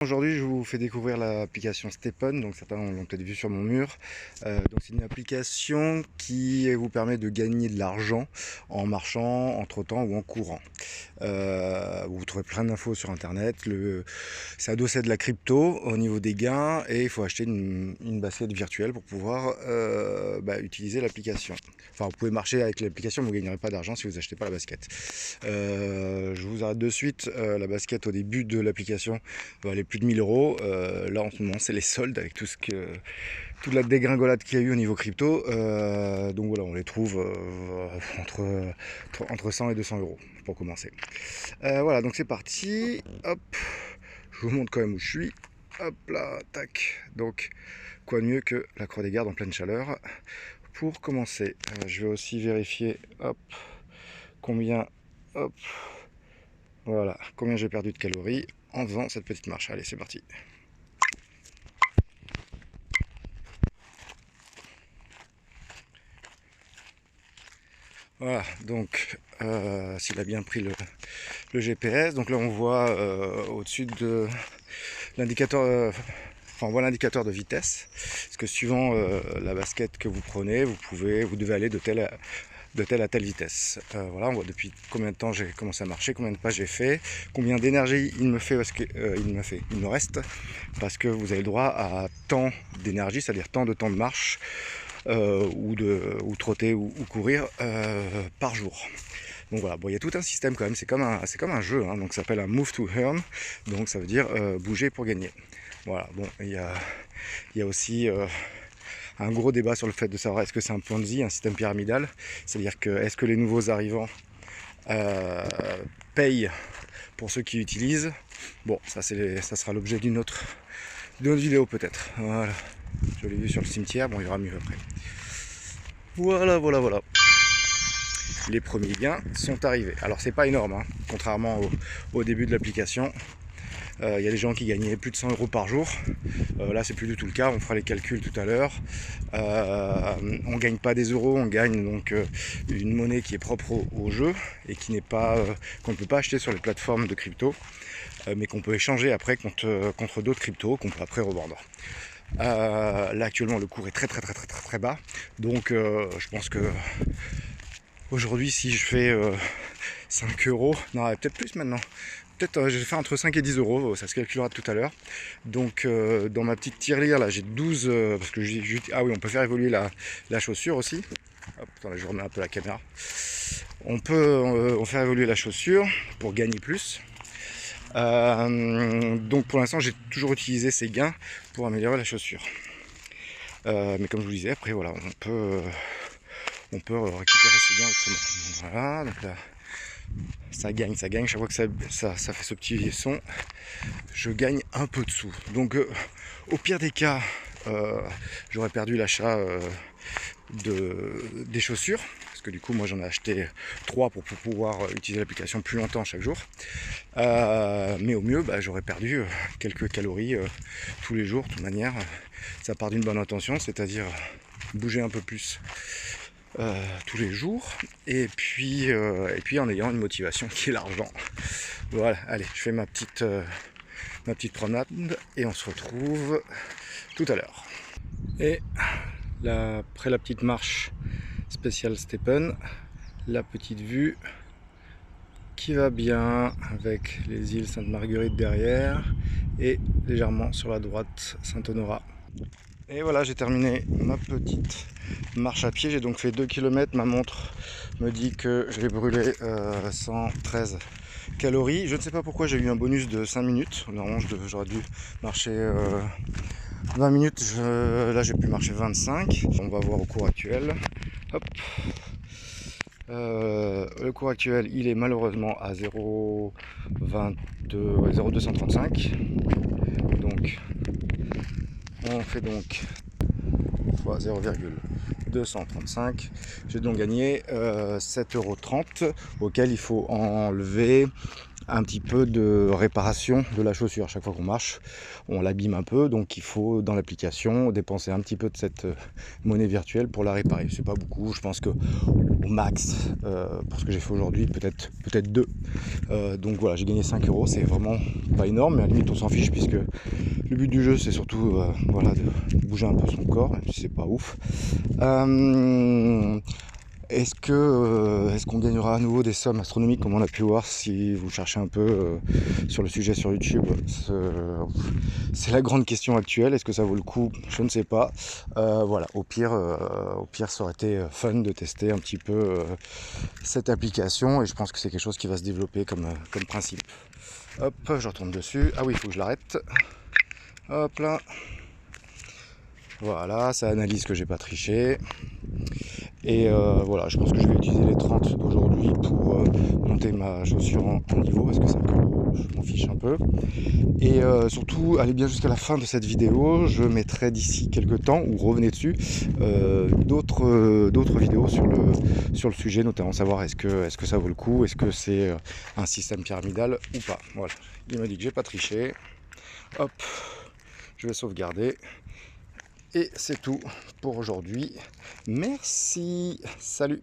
Aujourd'hui, je vous fais découvrir l'application Stephen, donc certains l'ont peut-être vu sur mon mur. Donc c'est une application qui vous permet de gagner de l'argent en marchant, en trottant ou en courant. Vous trouvez plein d'infos sur internet. C'est adossé de la crypto au niveau des gains et il faut acheter une basket virtuelle pour pouvoir utiliser l'application. Enfin, vous pouvez marcher avec l'application, mais vous ne gagnerez pas d'argent si vous n'achetez pas la basket. Je vous arrête de suite. La basket au début de l'application va aller plus de 1000 euros. Là en ce moment c'est les soldes avec toute la dégringolade qu'il y a eu au niveau crypto. Donc voilà, on les trouve entre 100 et 200 euros pour commencer. Voilà, donc c'est parti. Hop, je vous montre quand même où je suis. Hop là, tac. Donc quoi de mieux que la Croix des Gardes en pleine chaleur pour commencer. Je vais aussi vérifier, hop, combien, hop, voilà, combien j'ai perdu de calories en faisant cette petite marche. Allez, c'est parti. Voilà, donc s'il a bien pris le GPS, donc là on voit au-dessus de l'indicateur, on voit l'indicateur de vitesse, parce que suivant la basket que vous prenez, vous devez aller de telle à telle vitesse. Voilà, on voit depuis combien de temps j'ai commencé à marcher, combien de pas j'ai fait, combien d'énergie il me fait, parce que il me reste, parce que vous avez le droit à tant d'énergie, c'est-à-dire tant de temps de marche. Ou trotter ou courir par jour. Donc voilà, bon, il y a tout un système quand même, c'est comme un jeu, hein, donc ça s'appelle un move to earn, donc ça veut dire bouger pour gagner. Voilà, bon, il y a aussi un gros débat sur le fait de savoir est-ce que c'est un Ponzi, un système pyramidal, c'est-à-dire que est-ce que les nouveaux arrivants payent pour ceux qui utilisent. Bon, ça sera l'objet d'une autre vidéo peut-être. Voilà, je l'ai vu sur le cimetière, bon il y aura mieux après. Voilà. Les premiers gains sont arrivés. Alors c'est pas énorme, hein, contrairement au début de l'application. Il y a des gens qui gagnaient plus de 100 euros par jour. Là c'est plus du tout le cas, on fera les calculs tout à l'heure. On gagne pas des euros, on gagne donc une monnaie qui est propre au jeu et qui n'est pas qu'on ne peut pas acheter sur les plateformes de crypto, mais qu'on peut échanger après contre d'autres cryptos qu'on peut après revendre. Là actuellement le cours est très bas, donc je pense que aujourd'hui si je fais 5 euros, non peut-être plus maintenant, peut-être je vais faire entre 5 et 10 euros, ça se calculera tout à l'heure. Donc dans ma petite tirelire là j'ai 12, parce que ah oui, on peut faire évoluer la chaussure aussi. Hop, attendez, je remets un peu la caméra. On peut faire évoluer la chaussure pour gagner plus. Donc pour l'instant j'ai toujours utilisé ces gains pour améliorer la chaussure, mais comme je vous disais, après voilà, on peut récupérer ces gains autrement. Voilà, donc là ça gagne, chaque fois que ça fait ce petit son, je gagne un peu de sous. Donc au pire des cas, j'aurais perdu l'achat des chaussures, parce que du coup moi j'en ai acheté 3 pour pouvoir utiliser l'application plus longtemps chaque jour, mais au mieux j'aurais perdu quelques calories tous les jours. De toute manière ça part d'une bonne intention, c'est-à-dire bouger un peu plus tous les jours, et puis en ayant une motivation qui est l'argent. Voilà, allez, je fais ma petite promenade et on se retrouve tout à l'heure. Et après la petite marche spéciale Stephen, la petite vue qui va bien avec les îles Sainte-Marguerite derrière et légèrement sur la droite Saint-Honorat. Et voilà, j'ai terminé ma petite marche à pied, j'ai donc fait 2 km, ma montre me dit que je vais brûler 113 calories. Je ne sais pas pourquoi j'ai eu un bonus de 5 minutes, normalement j'aurais dû marcher 20 minutes, là j'ai pu marcher 25. On va voir au cours actuel. Hop. Le cours actuel il est malheureusement à 0,235, donc on fait donc fois 0,235. J'ai donc gagné 7,30 € auquel il faut enlever un petit peu de réparation de la chaussure. Chaque fois qu'on marche, on l'abîme un peu, donc il faut dans l'application dépenser un petit peu de cette monnaie virtuelle pour la réparer. C'est pas beaucoup, je pense que au max, pour ce que j'ai fait aujourd'hui, peut-être 2. Donc voilà, j'ai gagné 5 euros, c'est vraiment pas énorme, mais à la limite on s'en fiche puisque le but du jeu c'est surtout voilà, de bouger un peu son corps, même si c'est pas ouf. Est-ce qu'on gagnera à nouveau des sommes astronomiques comme on a pu voir si vous cherchez un peu sur le sujet sur YouTube? C'est la grande question actuelle. Est-ce que ça vaut le coup? Je ne sais pas. Voilà, au pire, ça aurait été fun de tester un petit peu cette application et je pense que c'est quelque chose qui va se développer comme principe. Hop, je retourne dessus. Ah oui, il faut que je l'arrête. Hop là. Voilà, ça analyse que j'ai pas triché. Et voilà, je pense que je vais utiliser les 30 d'aujourd'hui pour monter ma chaussure en niveau, parce que ça, je m'en fiche un peu. Et surtout, allez bien jusqu'à la fin de cette vidéo, je mettrai d'ici quelques temps, ou revenez dessus, d'autres vidéos sur le sujet, notamment savoir est-ce que ça vaut le coup, est-ce que c'est un système pyramidal ou pas. Voilà, il m'a dit que j'ai pas triché. Hop, je vais sauvegarder. Et c'est tout pour aujourd'hui. Merci. Salut.